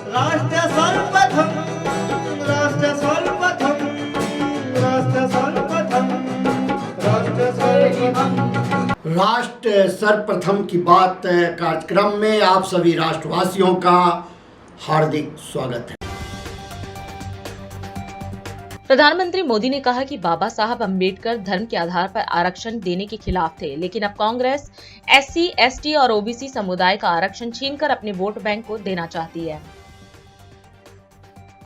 राष्ट्र सर्वप्रथम, राष्ट्र सर्वप्रथम, राष्ट्र सर्वप्रथम, राष्ट्र सर्वप्रथम। राष्ट्र सर्वप्रथम की बात कार्यक्रम में आप सभी राष्ट्रवासियों का हार्दिक स्वागत है। प्रधानमंत्री मोदी ने कहा कि बाबा साहब अंबेडकर धर्म के आधार पर आरक्षण देने के खिलाफ थे, लेकिन अब कांग्रेस SC, ST और OBC समुदाय का आरक्षण छीनकर अपने वोट बैंक को देना चाहती है।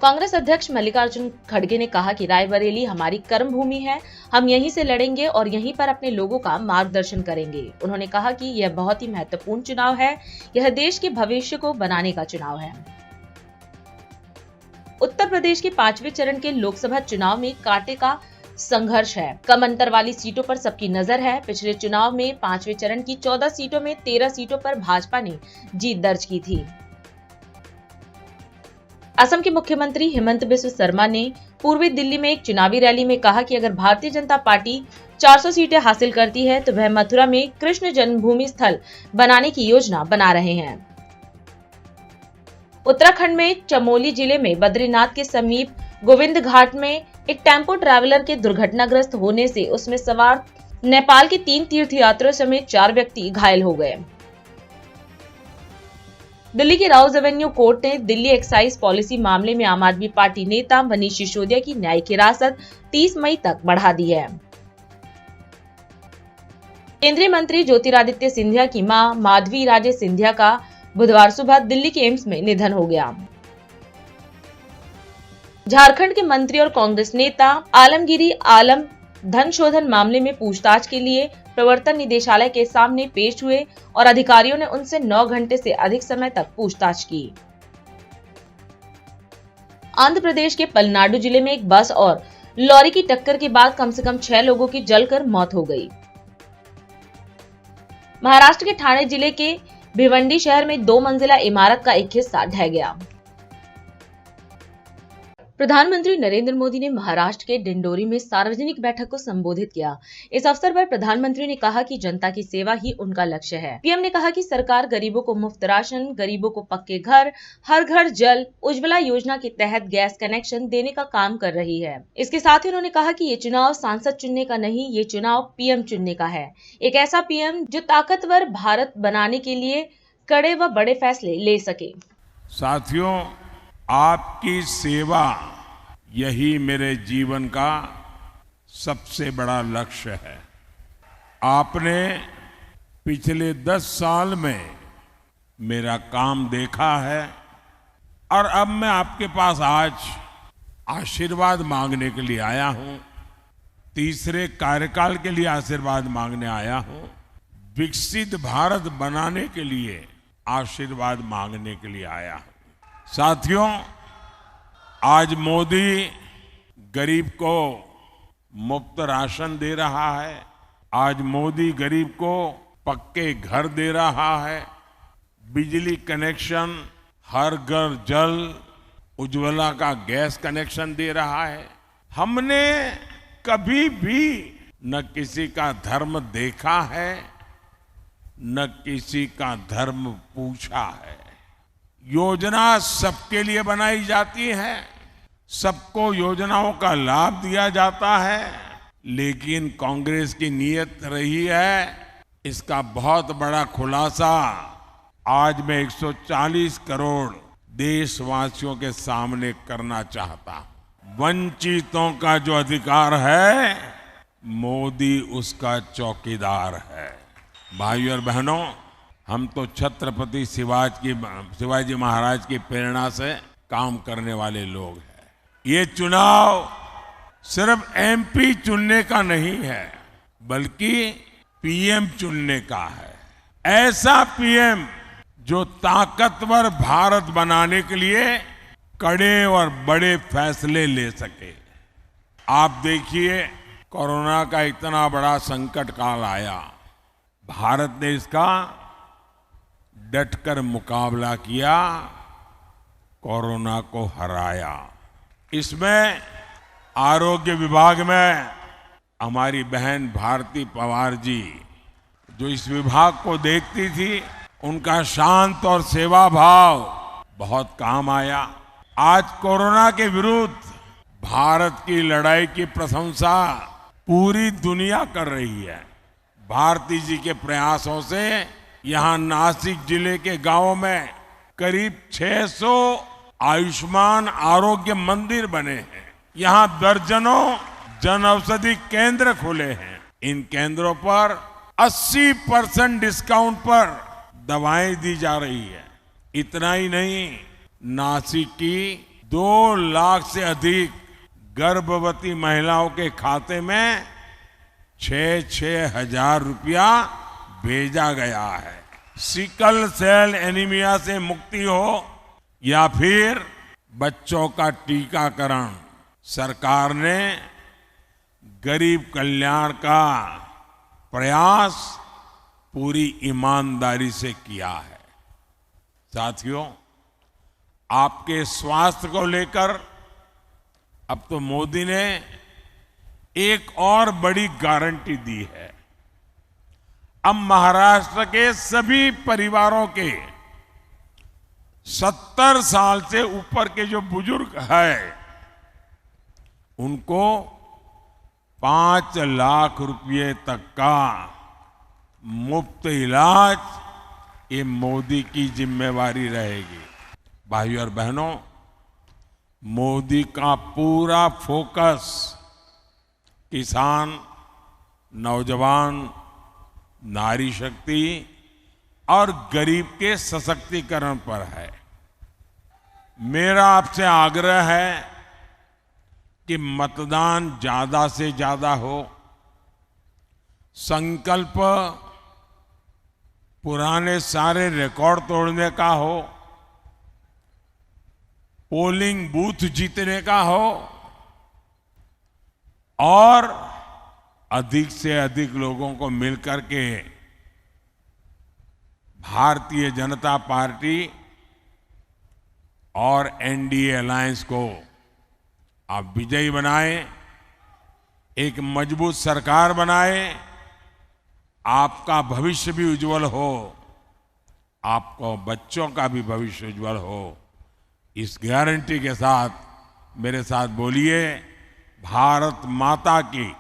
कांग्रेस अध्यक्ष मल्लिकार्जुन खड़गे ने कहा कि रायबरेली हमारी कर्म भूमि है, हम यहीं से लड़ेंगे और यहीं पर अपने लोगों का मार्गदर्शन करेंगे। उन्होंने कहा कि यह बहुत ही महत्वपूर्ण चुनाव है, यह देश के भविष्य को बनाने का चुनाव है। उत्तर प्रदेश के 5वें चरण के लोकसभा चुनाव में कांटे का संघर्ष है। कम अंतर वाली सीटों पर सबकी नजर है। पिछले चुनाव में 5वें चरण की 14 सीटों में 13 सीटों पर भाजपा ने जीत दर्ज की थी। असम के मुख्यमंत्री हिमंत बिस्व शर्मा ने पूर्वी दिल्ली में एक चुनावी रैली में कहा कि अगर भारतीय जनता पार्टी 400 सीटें हासिल करती है तो वह मथुरा में कृष्ण जन्मभूमि स्थल बनाने की योजना बना रहे हैं। उत्तराखंड में चमोली जिले में बद्रीनाथ के समीप गोविंद घाट में एक टेम्पो ट्रैवलर के दुर्घटनाग्रस्त होने से उसमें सवार नेपाल के 3 तीर्थयात्रियों समेत 4 व्यक्ति घायल हो गए। दिल्ली की राउज एवेन्यू कोर्ट ने दिल्ली एक्साइज पॉलिसी मामले में आम आदमी पार्टी नेता मनीष सिसोदिया की न्यायिक हिरासत 30 मई तक बढ़ा दी है। केंद्रीय मंत्री ज्योतिरादित्य सिंधिया की मां माधवी राजे सिंधिया का बुधवार सुबह दिल्ली के एम्स में निधन हो गया। झारखंड के मंत्री और कांग्रेस नेता आलमगिरी आलम धन शोधन मामले में पूछताछ के लिए प्रवर्तन निदेशालय के सामने पेश हुए और अधिकारियों ने उनसे 9 घंटे से अधिक समय तक पूछताछ की। आंध्र प्रदेश के पलनाडु जिले में एक बस और लॉरी की टक्कर के बाद कम से कम 6 लोगों की जलकर मौत हो गई। महाराष्ट्र के ठाणे जिले के भिवंडी शहर में 2 मंजिला इमारत का एक हिस्सा ढह गया। प्रधानमंत्री नरेंद्र मोदी ने महाराष्ट्र के डिंडोरी में सार्वजनिक बैठक को संबोधित किया। इस अवसर पर प्रधानमंत्री ने कहा कि जनता की सेवा ही उनका लक्ष्य है। पीएम ने कहा कि सरकार गरीबों को मुफ्त राशन, गरीबों को पक्के घर, हर घर जल, उज्ज्वला योजना के तहत गैस कनेक्शन देने का काम कर रही है। इसके साथ ही उन्होंने कहा कि ये चुनाव सांसद चुनने का नहीं, ये चुनाव पीएम चुनने का है। एक ऐसा पीएम जो ताकतवर भारत बनाने के लिए कड़े व बड़े फैसले ले सके। साथियों, आपकी सेवा यही मेरे जीवन का सबसे बड़ा लक्ष्य है। आपने पिछले 10 साल में मेरा काम देखा है और अब मैं आपके पास आज आशीर्वाद मांगने के लिए आया हूं। तीसरे कार्यकाल के लिए आशीर्वाद मांगने आया हूं। विकसित भारत बनाने के लिए आशीर्वाद मांगने के लिए आया हूं। साथियों, आज मोदी गरीब को मुफ्त राशन दे रहा है। आज मोदी गरीब को पक्के घर दे रहा है। बिजली कनेक्शन, हर घर जल, उज्ज्वला का गैस कनेक्शन दे रहा है। हमने कभी भी न किसी का धर्म देखा है, न किसी का धर्म पूछा है। योजना सबके लिए बनाई जाती है, सबको योजनाओं का लाभ दिया जाता है, लेकिन कांग्रेस की नीयत रही है, इसका बहुत बड़ा खुलासा आज मैं 140 करोड़ देशवासियों के सामने करना चाहता हूं। वंचितों का जो अधिकार है, मोदी उसका चौकीदार है। भाइयों और बहनों, हम तो छत्रपति शिवाजी महाराज की प्रेरणा से काम करने वाले लोग हैं। ये चुनाव सिर्फ MP चुनने का नहीं है, बल्कि PM चुनने का है। ऐसा PM जो ताकतवर भारत बनाने के लिए कड़े और बड़े फैसले ले सके। आप देखिए, कोरोना का इतना बड़ा संकट काल आया, भारत ने इसका डटकर मुकाबला किया, कोरोना को हराया। इसमें आरोग्य विभाग में हमारी बहन भारती पवार जी, जो इस विभाग को देखती थी, उनका शांत और सेवा भाव बहुत काम आया। आज कोरोना के विरुद्ध भारत की लड़ाई की प्रशंसा पूरी दुनिया कर रही है। भारती जी के प्रयासों से यहां नासिक जिले के गांवों में करीब 600 आयुष्मान आरोग्य मंदिर बने हैं। यहां दर्जनों जन औषधि केंद्र खुले हैं। इन केंद्रों पर 80% डिस्काउंट पर दवाएं दी जा रही है। इतना ही नहीं, नासिक की 2 लाख से अधिक गर्भवती महिलाओं के खाते में 6-6 हजार रुपया भेजा गया है। सिकल सेल एनीमिया से मुक्ति हो या फिर बच्चों का टीकाकरण, सरकार ने गरीब कल्याण का प्रयास पूरी ईमानदारी से किया है। साथियों, आपके स्वास्थ्य को लेकर अब तो मोदी ने एक और बड़ी गारंटी दी है। अब महाराष्ट्र के सभी परिवारों के 70 साल से ऊपर के जो बुजुर्ग हैं, उनको 5 लाख रुपए तक का मुफ्त इलाज ये मोदी की जिम्मेवारी रहेगी। भाइयों और बहनों, मोदी का पूरा फोकस किसान, नौजवान, नारी शक्ति और गरीब के सशक्तिकरण पर है। मेरा आपसे आग्रह है कि मतदान ज्यादा से ज्यादा हो। संकल्प पुराने सारे रिकॉर्ड तोड़ने का हो, पोलिंग बूथ जीतने का हो और अधिक से अधिक लोगों को मिलकर के भारतीय जनता पार्टी और एनडीए अलायंस को आप विजयी बनाएं, एक मजबूत सरकार बनाएं, आपका भविष्य भी उज्जवल हो, आपको बच्चों का भी भविष्य उज्जवल हो। इस गारंटी के साथ मेरे साथ बोलिए, भारत माता की।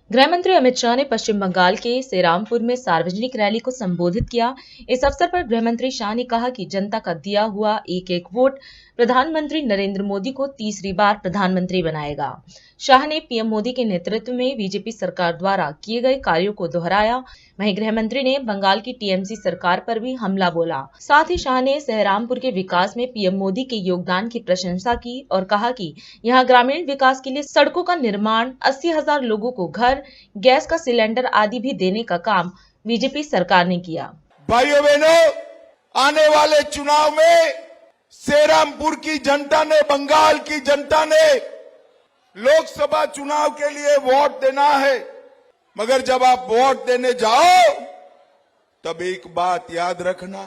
गृह मंत्री अमित शाह ने पश्चिम बंगाल के सेरामपुर में सार्वजनिक रैली को संबोधित किया। इस अवसर पर गृह मंत्री शाह ने कहा कि जनता का दिया हुआ एक वोट प्रधानमंत्री नरेंद्र मोदी को तीसरी बार प्रधानमंत्री बनाएगा। शाह ने पीएम मोदी के नेतृत्व में बीजेपी सरकार द्वारा किए गए कार्यों को दोहराया। वहीं गृह मंत्री ने बंगाल की टीएमसी सरकार पर भी हमला बोला। साथ ही शाह ने सेहरामपुर के विकास में पीएम मोदी के योगदान की प्रशंसा की और कहा कि यहां ग्रामीण विकास के लिए सड़कों का निर्माण, 80,000 लोगों को घर, गैस का सिलेंडर आदि भी देने का काम बीजेपी सरकार ने किया। भाइयों बहनों, आने वाले चुनाव में सेरामपुर की जनता ने, बंगाल की जनता ने लोकसभा चुनाव के लिए वोट देना है। मगर जब आप वोट देने जाओ तब एक बात याद रखना,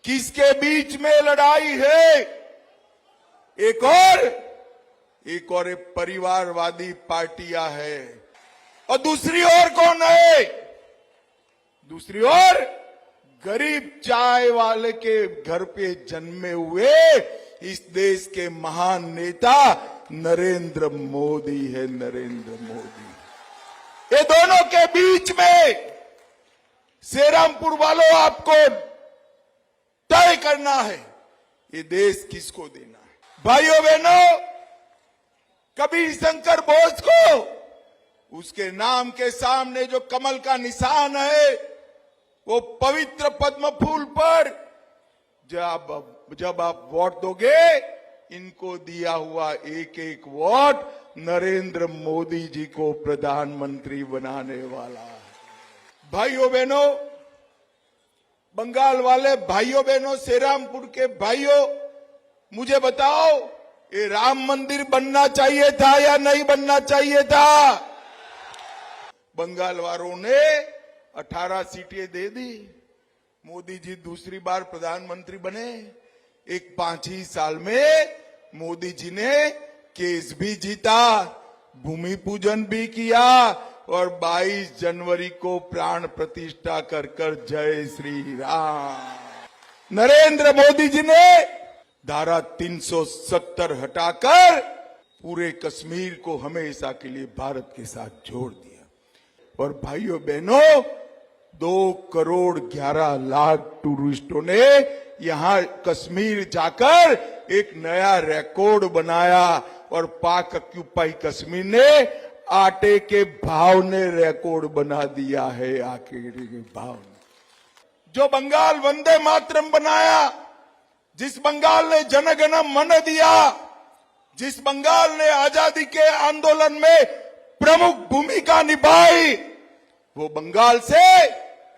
किसके बीच में लड़ाई है? एक और परिवारवादी पार्टियां है। और दूसरी ओर कौन है? दूसरी ओर गरीब चाय वाले के घर पे जन्मे हुए इस देश के महान नेता नरेंद्र मोदी है। नरेंद्र मोदी। ये दोनों के बीच में सेरामपुर वालों, आपको तय करना है ये देश किसको देना है। भाइयों बहनों, कबीर शंकर बोस को उसके नाम के सामने जो कमल का निशान है, वो पवित्र पद्म फूल पर जब आप वोट दोगे, इनको दिया हुआ एक वोट नरेंद्र मोदी जी को प्रधानमंत्री बनाने वाला है। भाइयों बहनों, बंगाल वाले भाइयों बहनों, सेरामपुर के भाइयों, मुझे बताओ, ये राम मंदिर बनना चाहिए था या नहीं बनना चाहिए था? बंगाल वालों ने 18 सीटें दे दी। मोदी जी दूसरी बार प्रधानमंत्री बने। एक 5 ही साल में मोदी जी ने केस भी जीता, भूमि पूजन भी किया और 22 जनवरी को प्राण प्रतिष्ठा कर जय श्री राम। नरेंद्र मोदी जी ने धारा 370 हटाकर पूरे कश्मीर को हमेशा के लिए भारत के साथ जोड़ दिया। और भाइयों बहनों, 2 करोड़ 11 लाख टूरिस्टों ने यहां कश्मीर जाकर एक नया रिकॉर्ड बनाया और पाक ऑक्यूपाई कश्मीर ने आटे के भाव ने रिकॉर्ड बना दिया है। आटे के भाव ने जो बंगाल वंदे मातरम बनाया, जिस बंगाल ने जनगण मन दिया, जिस बंगाल ने आजादी के आंदोलन में प्रमुख भूमिका निभाई, वो बंगाल से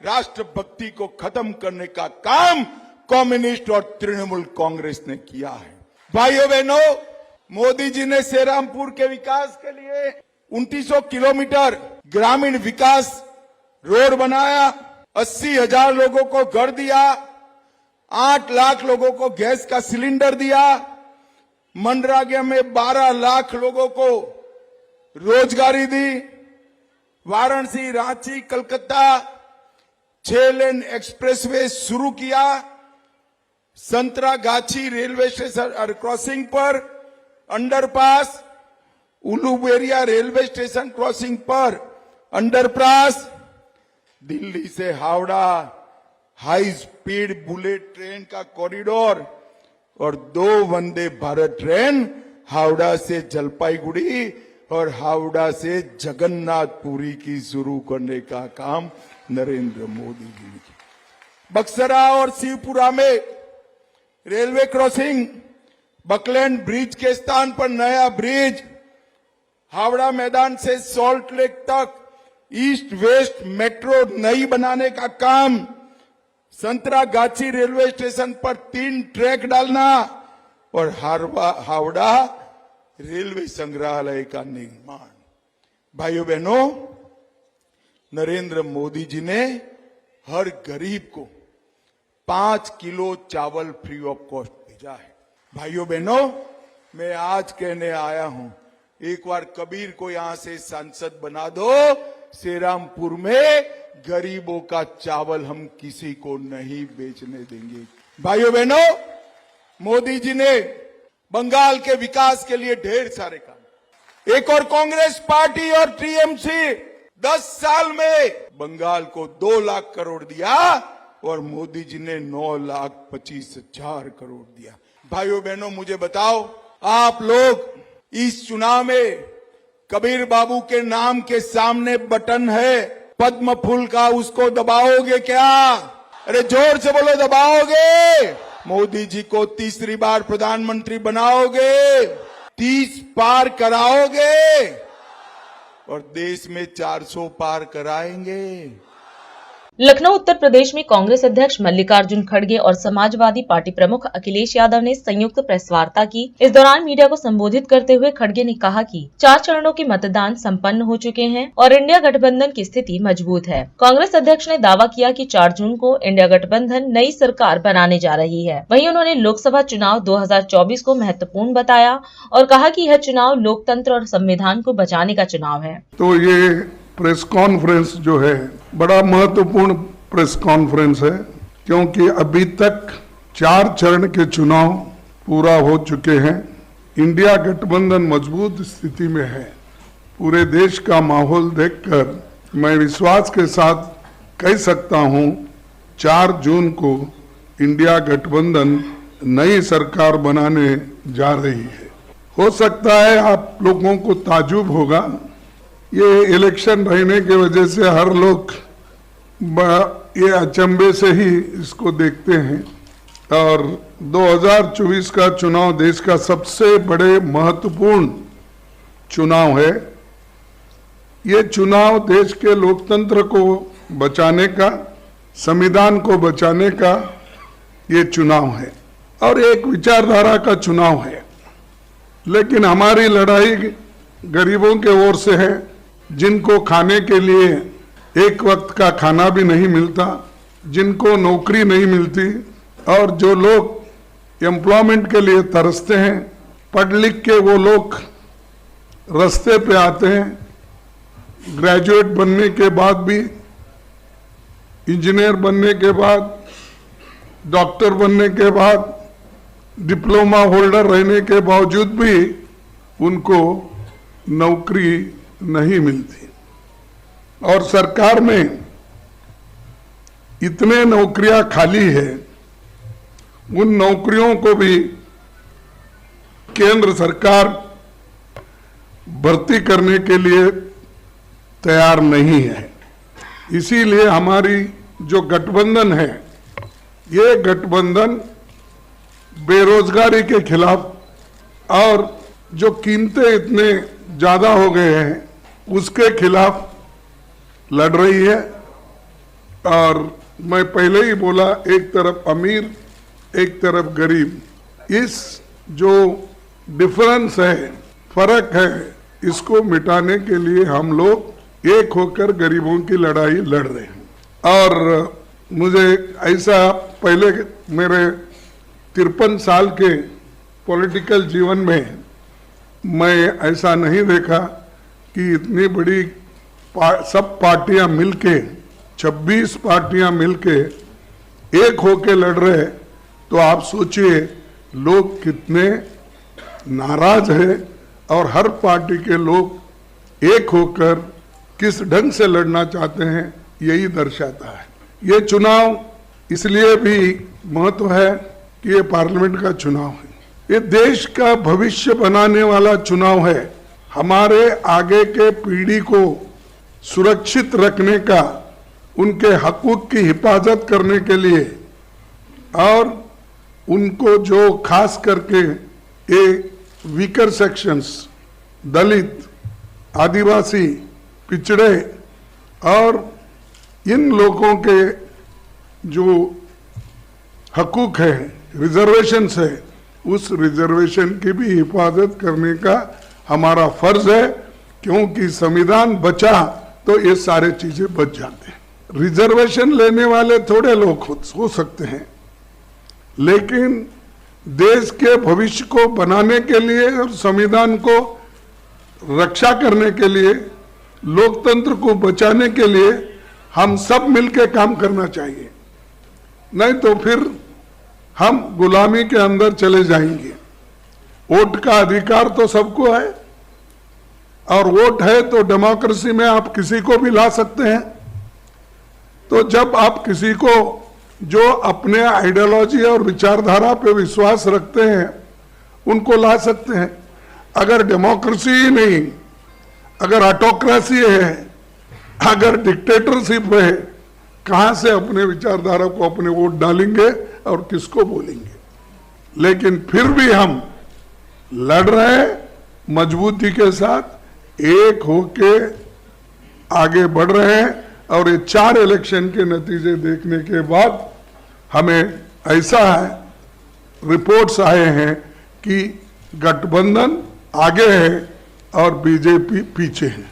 राष्ट्रभक्ति को खत्म करने का काम कम्युनिस्ट और तृणमूल कांग्रेस ने किया है। भाइयों बहनों, मोदी जी ने श्रीरामपुर के विकास के लिए 2900 किलोमीटर ग्रामीण विकास रोड बनाया, 80,000 लोगों को घर दिया, 8 लाख लोगों को गैस का सिलेंडर दिया, मनरेगा में 12 लाख लोगों को रोजगारी दी, वाराणसी, रांची, कलकत्ता 6 लेन एक्सप्रेसवे शुरू किया, संतरागाछी रेलवे स्टेशन और क्रॉसिंग पर underpass, Uluberia railway station crossing पर अंडरपास, दिल्ली से Howrah high speed bullet train का कॉरिडोर और 2 वंदे भारत ट्रेन हावड़ा से जलपाईगुड़ी और हावड़ा से जगन्नाथपुरी की शुरू करने का काम नरेंद्र मोदी जी ने किया। बक्सरा और शिवपुरा में रेलवे क्रॉसिंग, बकलैंड ब्रिज के स्थान पर नया ब्रिज, हावड़ा मैदान से सॉल्ट लेक तक ईस्ट वेस्ट मेट्रो नई बनाने का काम, संतरागाछी रेलवे स्टेशन पर 3 ट्रैक डालना और हावड़ा रेलवे संग्रहालय का निर्माण। भाइयों बहनों, नरेंद्र मोदी जी ने हर गरीब को 5 किलो चावल फ्री ऑफ कॉस्ट भेजा है। भाइयों बहनों, मैं आज कहने आया हूं, एक बार कबीर को यहां से सांसद बना दो, श्रीरामपुर में गरीबों का चावल हम किसी को नहीं बेचने देंगे। भाइयों बहनों, मोदी जी ने बंगाल के विकास के लिए ढेर सारे काम, एक और कांग्रेस पार्टी और टीएमसी 10 साल में बंगाल को 2 लाख करोड़ दिया और मोदी जी ने 9,25,000 करोड़ दिया। भाइयों बहनों, मुझे बताओ, आप लोग इस चुनाव में कबीर बाबू के नाम के सामने बटन है पद्म फूल का, उसको दबाओगे क्या? अरे जोर से बोलो, दबाओगे? मोदी जी को तीसरी बार प्रधानमंत्री बनाओगे? 30 पार कराओगे और देश में 400 पार कराएंगे। लखनऊ उत्तर प्रदेश में कांग्रेस अध्यक्ष मल्लिकार्जुन खड़गे और समाजवादी पार्टी प्रमुख अखिलेश यादव ने संयुक्त प्रेस वार्ता की। इस दौरान मीडिया को संबोधित करते हुए खड़गे ने कहा कि 4 चरणों के मतदान संपन्न हो चुके हैं और इंडिया गठबंधन की स्थिति मजबूत है। कांग्रेस अध्यक्ष ने दावा किया कि 4 जून को इंडिया गठबंधन नई सरकार बनाने जा रही है। वहीं उन्होंने लोकसभा चुनाव 2024 को महत्वपूर्ण बताया और कहा कि यह चुनाव लोकतंत्र और संविधान को बचाने का चुनाव है। तो ये प्रेस कॉन्फ्रेंस जो है बड़ा महत्वपूर्ण प्रेस कॉन्फ्रेंस है, क्योंकि अभी तक 4 चरण के चुनाव पूरा हो चुके हैं। इंडिया गठबंधन मजबूत स्थिति में है। पूरे देश का माहौल देखकर मैं विश्वास के साथ कह सकता हूं 4 जून को इंडिया गठबंधन नई सरकार बनाने जा रही है। हो सकता है आप लोगों को ताजुब होगा, ये इलेक्शन रहने की वजह से हर लोग ये अचंभे से ही इसको देखते हैं और 2024 का चुनाव देश का सबसे बड़े महत्वपूर्ण चुनाव है। ये चुनाव देश के लोकतंत्र को बचाने का, संविधान को बचाने का ये चुनाव है और एक विचारधारा का चुनाव है। लेकिन हमारी लड़ाई गरीबों के ओर से है, जिनको खाने के लिए एक वक्त का खाना भी नहीं मिलता, जिनको नौकरी नहीं मिलती और जो लोग एम्प्लॉयमेंट के लिए तरसते हैं, पढ़ लिख के वो लोग रास्ते पे आते हैं, ग्रेजुएट बनने के बाद भी, इंजीनियर बनने के बाद, डॉक्टर बनने के बाद डिप्लोमा होल्डर रहने के बावजूद भी उनको नौकरी नहीं मिलती और सरकार में इतने नौकरियां खाली है, उन नौकरियों को भी केंद्र सरकार भर्ती करने के लिए तैयार नहीं है। इसीलिए हमारी जो गठबंधन है, ये गठबंधन बेरोजगारी के खिलाफ और जो कीमतें इतने ज्यादा हो गए हैं उसके खिलाफ लड़ रही है। और मैं पहले ही बोला, एक तरफ अमीर एक तरफ गरीब, इस जो डिफरेंस है, फर्क है, इसको मिटाने के लिए हम लोग एक होकर गरीबों की लड़ाई लड़ रहे हैं। और मुझे ऐसा पहले मेरे 53 साल के पॉलिटिकल जीवन में मैं ऐसा नहीं देखा कि इतनी बड़ी सब पार्टियां मिलके, 26 पार्टियां मिलके एक होके लड़ रहे, तो आप सोचिए लोग कितने नाराज है और हर पार्टी के लोग एक होकर किस ढंग से लड़ना चाहते हैं, यही दर्शाता है। ये चुनाव इसलिए भी महत्व है कि ये पार्लियामेंट का चुनाव है, ये देश का भविष्य बनाने वाला चुनाव है। हमारे आगे के पीढ़ी को सुरक्षित रखने का, उनके हकूक की हिफाजत करने के लिए और उनको जो खास करके एक वीकर सेक्शंस, दलित, आदिवासी, पिछड़े और इन लोगों के जो हकूक है, रिजर्वेशंस है, उस रिजर्वेशन की भी हिफाजत करने का हमारा फर्ज है, क्योंकि संविधान बचा तो ये सारे चीजें बच जाते हैं। रिजर्वेशन लेने वाले थोड़े लोग हो सकते हैं, लेकिन देश के भविष्य को बनाने के लिए और संविधान को रक्षा करने के लिए, लोकतंत्र को बचाने के लिए हम सब मिलकर काम करना चाहिए, नहीं तो फिर हम गुलामी के अंदर चले जाएंगे। वोट का अधिकार तो सबको है और वोट है तो डेमोक्रेसी में आप किसी को भी ला सकते हैं। तो जब आप किसी को जो अपने आइडियोलॉजी और विचारधारा पे विश्वास रखते हैं उनको ला सकते हैं। अगर डेमोक्रेसी ही नहीं, अगर ऑटोक्रेसी है, अगर डिक्टेटरशिप है, कहां से अपने विचारधारा को अपने वोट डालेंगे और किसको बोलेंगे। लेकिन फिर भी हम लड़ रहे हैं मजबूती के साथ, एक होके आगे बढ़ रहे हैं और ये 4 इलेक्शन के नतीजे देखने के बाद हमें ऐसा है, रिपोर्ट्स आए हैं कि गठबंधन आगे है और बीजेपी पीछे है।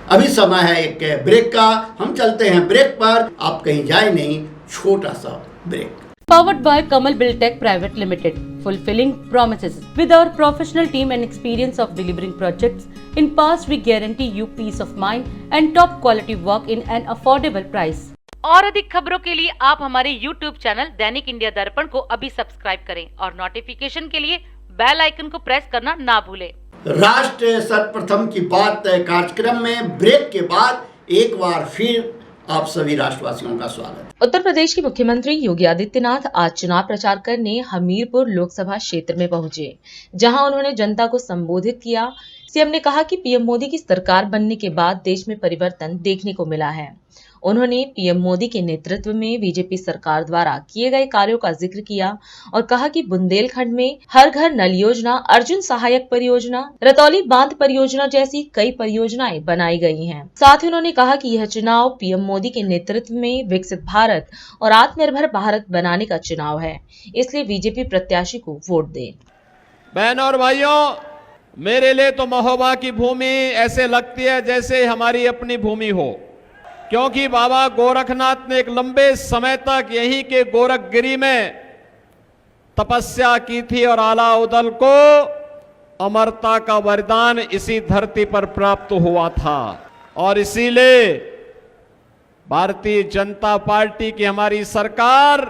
अभी समय है एक ब्रेक का, हम चलते हैं ब्रेक पर, आप कहीं जाए नहीं, छोटा सा break. Powered by Kamal Buildtech Private Limited, fulfilling promises. With our professional team and experience of delivering projects, in past we guarantee you peace of mind and top quality work in an affordable price. और अधिक खबरों के लिए आप हमारे YouTube channel दैनिक India दर्पण को अभी सब्सक्राइब करें और नोटिफिकेशन के लिए बेल आइकन को प्रेस करना ना भूलें। राष्ट्र सर्वप्रथम की बात कार्यक्रम में ब्रेक के बाद एक बार फिर आप सभी राष्ट्रवासियों का स्वागत। उत्तर प्रदेश के मुख्यमंत्री योगी आदित्यनाथ आज चुनाव प्रचार करने हमीरपुर लोकसभा क्षेत्र में पहुंचे, जहां उन्होंने जनता को संबोधित किया। सीएम ने कहा कि पीएम मोदी की सरकार बनने के बाद देश में परिवर्तन देखने को मिला है। उन्होंने पीएम मोदी के नेतृत्व में बीजेपी सरकार द्वारा किए गए कार्यों का जिक्र किया और कहा कि बुंदेलखंड में हर घर नल योजना, अर्जुन सहायक परियोजना, रतौली बांध परियोजना जैसी कई परियोजनाएं बनाई गई हैं। साथ ही उन्होंने कहा कि यह चुनाव पीएम मोदी के नेतृत्व में विकसित भारत और आत्मनिर्भर भारत बनाने का चुनाव है, इसलिए बीजेपी प्रत्याशी को वोट दें। बहनों और भाइयों, मेरे लिए तो महोबा की भूमि ऐसे लगती है जैसे हमारी अपनी भूमि हो, क्योंकि बाबा गोरखनाथ ने एक लंबे समय तक यहीं के गोरखगिरी में तपस्या की थी और आला उदल को अमरता का वरदान इसी धरती पर प्राप्त हुआ था। और इसीलिए भारतीय जनता पार्टी की हमारी सरकार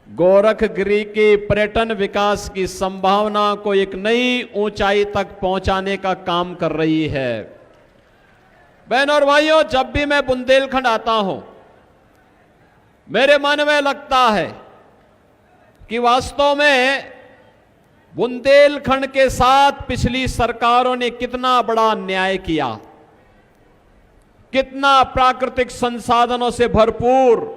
गोरखगिरी के पर्यटन विकास की संभावना को एक नई ऊंचाई तक पहुंचाने का काम कर रही है। बहनों और भाइयों, जब भी मैं बुंदेलखंड आता हूं, मेरे मन में लगता है कि वास्तव में बुंदेलखंड के साथ पिछली सरकारों ने कितना बड़ा अन्याय किया, कितना प्राकृतिक संसाधनों से भरपूर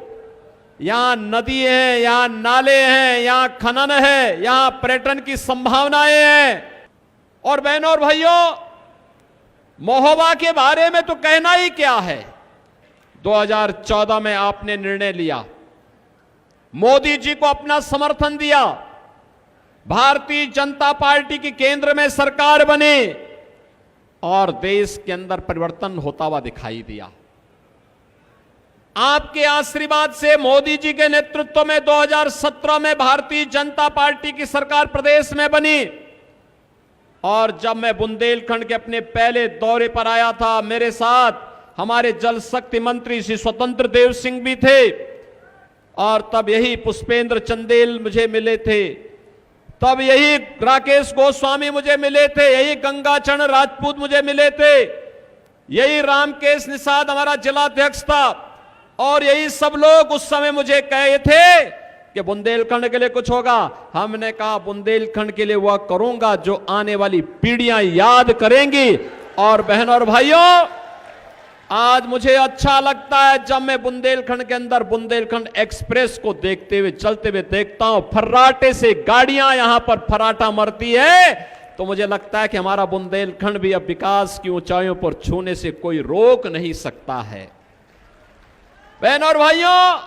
यहां नदी है, यहां नाले हैं, यहां खनन है, यहां पर्यटन की संभावनाएं हैं। और बहनों और भाइयों, महोबा के बारे में तो कहना ही क्या है। 2014 में आपने निर्णय लिया, मोदी जी को अपना समर्थन दिया, भारतीय जनता पार्टी की केंद्र में सरकार बनी और देश के अंदर परिवर्तन होता हुआ दिखाई दिया। आपके आशीर्वाद से मोदी जी के नेतृत्व में 2017 में भारतीय जनता पार्टी की सरकार प्रदेश में बनी। और जब मैं बुंदेलखंड के अपने पहले दौरे पर आया था, मेरे साथ हमारे जल शक्ति मंत्री श्री स्वतंत्र देव सिंह भी थे और तब यही पुष्पेंद्र चंदेल मुझे मिले थे, तब यही राकेश गोस्वामी मुझे मिले थे, यही गंगाचरण राजपूत मुझे मिले थे, यही रामकेश निषाद हमारा जिलाध्यक्ष था और यही सब लोग उस समय मुझे कहे थे कि बुंदेलखंड के लिए कुछ होगा। हमने कहा बुंदेलखंड के लिए वह करूंगा जो आने वाली पीढ़ियां याद करेंगी। और बहनों और भाइयों, आज मुझे अच्छा लगता है जब मैं बुंदेलखंड के अंदर बुंदेलखंड एक्सप्रेस को देखते हुए चलते हुए देखता हूं, फर्राटे से गाड़ियां यहां पर फर्राटा मरती है, तो मुझे लगता है कि हमारा बुंदेलखंड भी अब विकास की ऊंचाइयों पर छूने से कोई रोक नहीं सकता है। बहनों और भाइयों,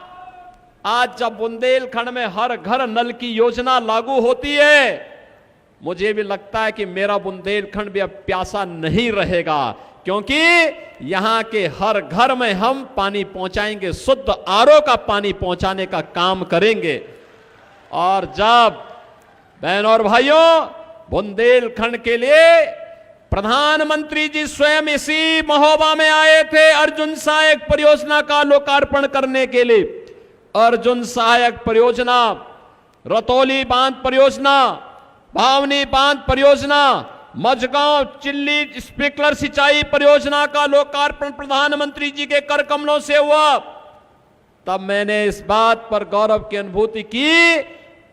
आज जब बुंदेलखंड में हर घर नल की योजना लागू होती है, मुझे भी लगता है कि मेरा बुंदेलखंड भी अब प्यासा नहीं रहेगा, क्योंकि यहां के हर घर में हम पानी पहुंचाएंगे, शुद्ध आरओ का पानी पहुंचाने का काम करेंगे। और जब बहनों और भाइयों, बुंदेलखंड के लिए प्रधानमंत्री जी स्वयं इसी महोबा में आए थे अर्जुन सहायक परियोजना का लोकार्पण करने के लिए। अर्जुन सहायक परियोजना, रतौली बांध परियोजना, भावनी बांध परियोजना, मझगांव चिल्ली स्प्रिंकलर सिंचाई परियोजना का लोकार्पण प्रधानमंत्री जी के कर कमलों से हुआ। तब मैंने इस बात पर गौरव की अनुभूति की,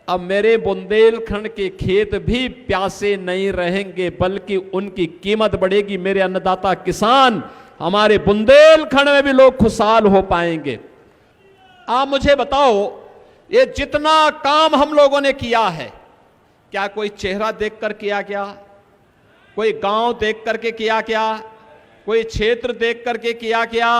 अब मेरे बुंदेलखंड के खेत भी प्यासे नहीं रहेंगे, बल्कि उनकी कीमत बढ़ेगी। मेरे अन्नदाता किसान, हमारे बुंदेलखंड में भी लोग खुशहाल हो पाएंगे। आप मुझे बताओ, ये जितना काम हम लोगों ने किया है, क्या कोई चेहरा देखकर किया क्या? कोई गांव देख करके किया क्या? कोई क्षेत्र देख करके किया क्या?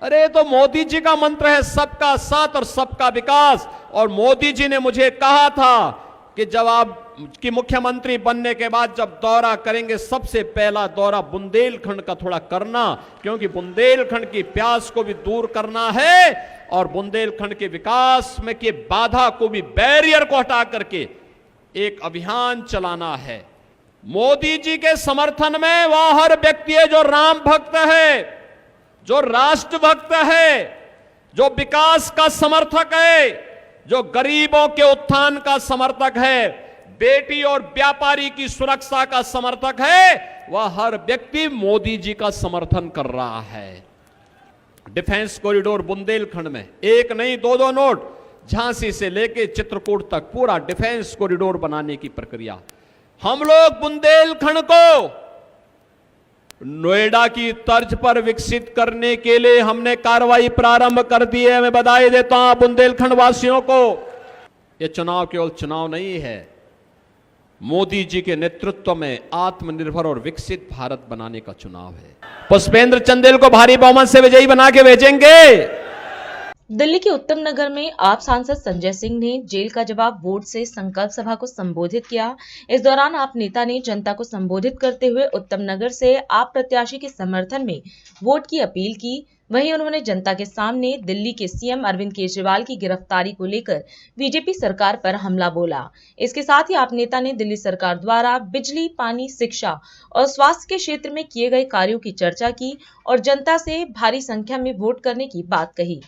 अरे तो मोदी जी का मंत्र है सबका साथ और सबका विकास। और मोदी जी ने मुझे कहा था कि जब आप की मुख्यमंत्री बनने के बाद जब दौरा करेंगे, सबसे पहला दौरा बुंदेलखंड का थोड़ा करना, क्योंकि बुंदेलखंड की प्यास को भी दूर करना है और बुंदेलखंड के विकास में के बाधा को भी, बैरियर को हटा करके एक अभियान चलाना है। मोदी जी के समर्थन में वह हर व्यक्ति है जो राम भक्त है, जो राष्ट्र भक्त है, जो विकास का समर्थक है, जो गरीबों के उत्थान का समर्थक है, बेटी और व्यापारी की सुरक्षा का समर्थक है, वह हर व्यक्ति मोदी जी का समर्थन कर रहा है। डिफेंस कॉरिडोर बुंदेलखंड में एक नहीं 2-2 नोट, झांसी से लेके चित्रकूट तक पूरा डिफेंस कॉरिडोर बनाने की प्रक्रिया। हम लोग बुंदेलखंड को नोएडा की तर्ज पर विकसित करने के लिए हमने कार्रवाई प्रारंभ कर दी है। मैं बधाई देता हूं बुंदेलखंड वासियों को। यह चुनाव केवल चुनाव नहीं है, मोदी जी के नेतृत्व में आत्मनिर्भर और विकसित भारत बनाने का चुनाव है। पुष्पेंद्र चंदेल को भारी बहुमत से विजयी बना के भेजेंगे। दिल्ली के उत्तम नगर में आप सांसद संजय सिंह ने जेल का जवाब वोट से संकल्प सभा को संबोधित किया। इस दौरान आप नेता ने जनता को संबोधित करते हुए उत्तम नगर से आप प्रत्याशी के समर्थन में वोट की अपील की। वहीं उन्होंने जनता के सामने दिल्ली के सीएम अरविंद केजरीवाल की गिरफ्तारी को लेकर बीजेपी सरकार पर हमला बोला। इसके साथ ही आप नेता ने दिल्ली सरकार द्वारा बिजली, पानी, शिक्षा और स्वास्थ्य के क्षेत्र में किए गए कार्यों की चर्चा की और जनता से भारी संख्या में वोट करने की बात कही।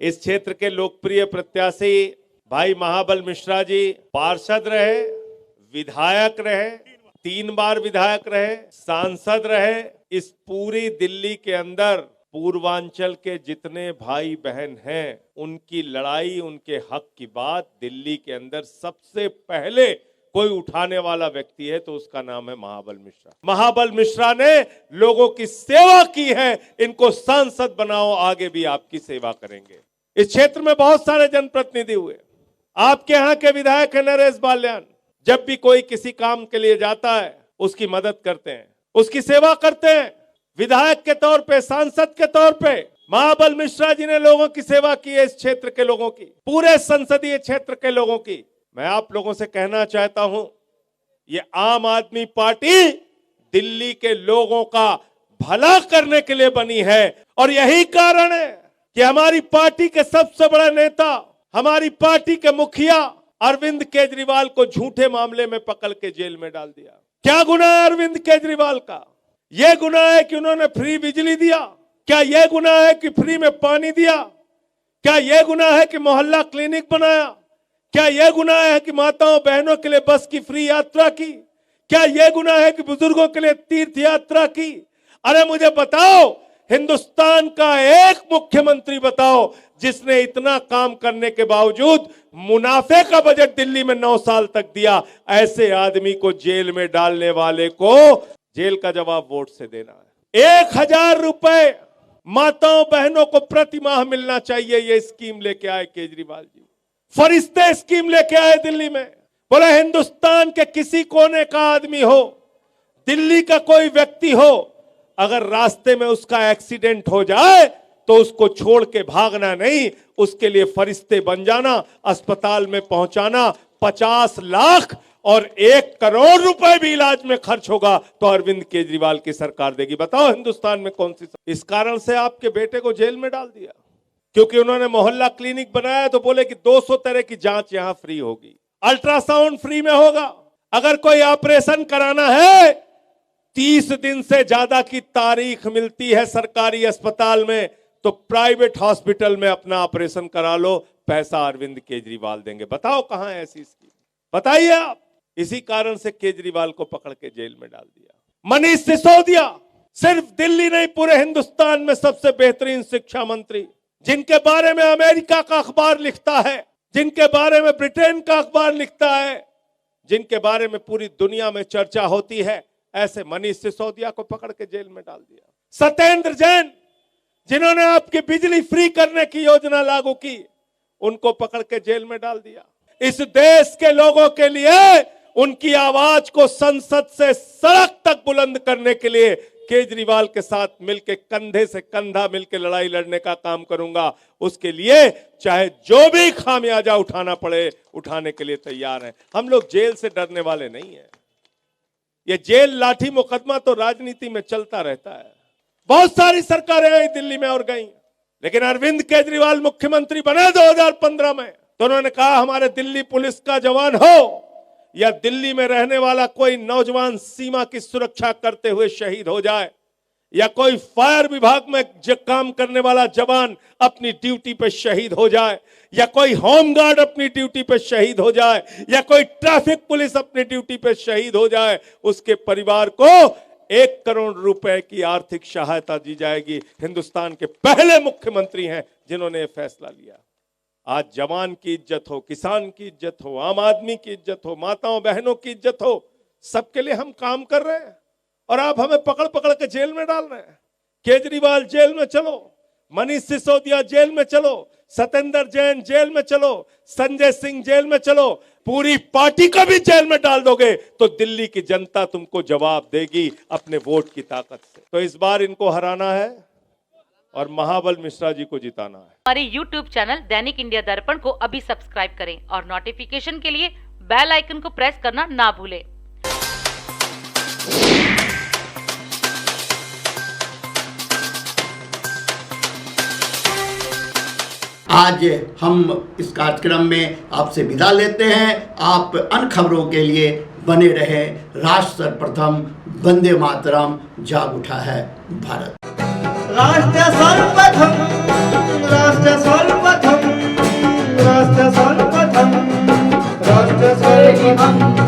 इस क्षेत्र के लोकप्रिय प्रत्याशी भाई महाबल मिश्रा जी पार्षद रहे, विधायक रहे, 3 बार विधायक रहे, सांसद रहे। इस पूरी दिल्ली के अंदर पूर्वांचल के जितने भाई बहन हैं, उनकी लड़ाई, उनके हक की बात दिल्ली के अंदर सबसे पहले कोई उठाने वाला व्यक्ति है तो उसका नाम है महाबल मिश्रा। महाबल मिश्रा ने लोगों की सेवा की है, इनको सांसद बनाओ, आगे भी आपकी सेवा करेंगे। इस क्षेत्र में बहुत सारे जनप्रतिनिधि हुए। आपके यहाँ के विधायक है नरेश बाल्यान, जब भी कोई किसी काम के लिए जाता है उसकी मदद करते हैं, उसकी सेवा करते हैं। विधायक के तौर पे, सांसद के तौर पे महाबल मिश्रा जी ने लोगों की सेवा की है, इस क्षेत्र के लोगों की, पूरे संसदीय क्षेत्र के लोगों की। मैं आप लोगों से कहना चाहता हूं, ये आम आदमी पार्टी दिल्ली के लोगों का भला करने के लिए बनी है और यही कारण है कि हमारी पार्टी के सबसे बड़ा नेता, हमारी पार्टी के मुखिया अरविंद केजरीवाल को झूठे मामले में पकड़ के जेल में डाल दिया। क्या गुनाह है अरविंद केजरीवाल का? यह गुनाह है कि उन्होंने फ्री बिजली दिया? क्या यह गुनाह है कि फ्री में पानी दिया? क्या यह गुनाह है कि मोहल्ला क्लिनिक बनाया? क्या यह गुनाह है कि माताओं बहनों के लिए बस की फ्री यात्रा की? क्या यह गुनाह है कि बुजुर्गों के लिए तीर्थ यात्रा की? अरे मुझे बताओ, हिंदुस्तान का एक मुख्यमंत्री बताओ जिसने इतना काम करने के बावजूद मुनाफे का बजट दिल्ली में 9 साल तक दिया। ऐसे आदमी को जेल में डालने वाले को जेल का जवाब वोट से देना है। 1000 रुपए माताओं बहनों को प्रति माह मिलना चाहिए, ये स्कीम लेके आए केजरीवाल जी। फरिश्ते स्कीम लेके आए दिल्ली में। बोले हिंदुस्तान के किसी कोने का आदमी हो, दिल्ली का कोई व्यक्ति हो, अगर रास्ते में उसका एक्सीडेंट हो जाए तो उसको छोड़ के भागना नहीं, उसके लिए फरिश्ते बन जाना, अस्पताल में पहुंचाना। 50 लाख और 1 करोड़ रुपए भी इलाज में खर्च होगा तो अरविंद केजरीवाल की सरकार देगी। बताओ हिंदुस्तान में कौन सी? इस कारण से आपके बेटे को जेल में डाल दिया क्योंकि उन्होंने मोहल्ला क्लिनिक बनाया तो बोले कि 200 तरह की जांच यहां फ्री होगी, अल्ट्रासाउंड फ्री में होगा। अगर कोई ऑपरेशन कराना है 30 दिन से ज्यादा की तारीख मिलती है सरकारी अस्पताल में, तो प्राइवेट हॉस्पिटल में अपना ऑपरेशन करा लो, पैसा अरविंद केजरीवाल देंगे। बताओ कहां है ऐसी स्कीम? बताइए आप। इसी कारण से केजरीवाल को पकड़ के जेल में डाल दिया। मनीष सिसोदिया सिर्फ दिल्ली नहीं पूरे हिंदुस्तान में सबसे बेहतरीन शिक्षा मंत्री, जिनके बारे में अमेरिका का अखबार लिखता है, जिनके बारे में ब्रिटेन का अखबार लिखता है, जिनके बारे में पूरी दुनिया में चर्चा होती है, ऐसे मनीष सिसोदिया को पकड़ के जेल में डाल दिया। सत्येंद्र जैन जिन्होंने आपकी बिजली फ्री करने की योजना लागू की, उनको पकड़ के जेल में डाल दिया। इस देश के लोगों के लिए उनकी आवाज को संसद से सड़क तक बुलंद करने के लिए केजरीवाल के साथ मिलकर कंधे से कंधा मिलकर लड़ाई लड़ने का काम करूंगा। उसके लिए चाहे जो भी खामियाजा उठाना पड़े, उठाने के लिए तैयार हैं। हम लोग जेल से डरने वाले नहीं हैं। ये जेल लाठी मुकदमा तो राजनीति में चलता रहता है। बहुत सारी सरकारें आई दिल्ली में और गई, लेकिन अरविंद केजरीवाल मुख्यमंत्री बने 2015 में तो उन्होंने कहा हमारे दिल्ली पुलिस का जवान हो या दिल्ली में रहने वाला कोई नौजवान सीमा की सुरक्षा करते हुए शहीद हो जाए, या कोई फायर विभाग में काम करने वाला जवान अपनी ड्यूटी पे शहीद हो जाए, या कोई होमगार्ड अपनी ड्यूटी पे शहीद हो जाए, या कोई ट्रैफिक पुलिस अपनी ड्यूटी पे शहीद हो जाए, उसके परिवार को 1 करोड़ रुपए की आर्थिक सहायता दी जाएगी। हिंदुस्तान के पहले मुख्यमंत्री हैं जिन्होंने यह फैसला लिया। आज जवान की इज्जत हो, किसान की इज्जत हो, आम आदमी की इज्जत हो, माताओं बहनों की इज्जत हो, सबके लिए हम काम कर रहे हैं और आप हमें पकड़ पकड़ के जेल में डाल रहे हैं। केजरीवाल जेल में चलो, मनीष सिसोदिया जेल में चलो, सत्येंद्र जैन जेल में चलो, संजय सिंह जेल में चलो, पूरी पार्टी को भी जेल में डाल दोगे तो दिल्ली की जनता तुमको जवाब देगी अपने वोट की ताकत से। तो इस बार इनको हराना है और महाबल मिश्रा जी को जिताना है। हमारे YouTube चैनल दैनिक इंडिया दर्पण को अभी सब्सक्राइब करें और नोटिफिकेशन के लिए बेल आइकन को प्रेस करना ना भूलें। आज हम इस कार्यक्रम में आपसे विदा लेते हैं। आप अन्य खबरों के लिए बने रहे। राष्ट्र सर्वप्रथम, वंदे मातरम, जाग उठा है भारत। राष्ट्र सर्वप्रथम, राष्ट्र सर्वप्रथम, राष्ट्र सर्वप्रथम। राष्ट्र स्वर्णिमम्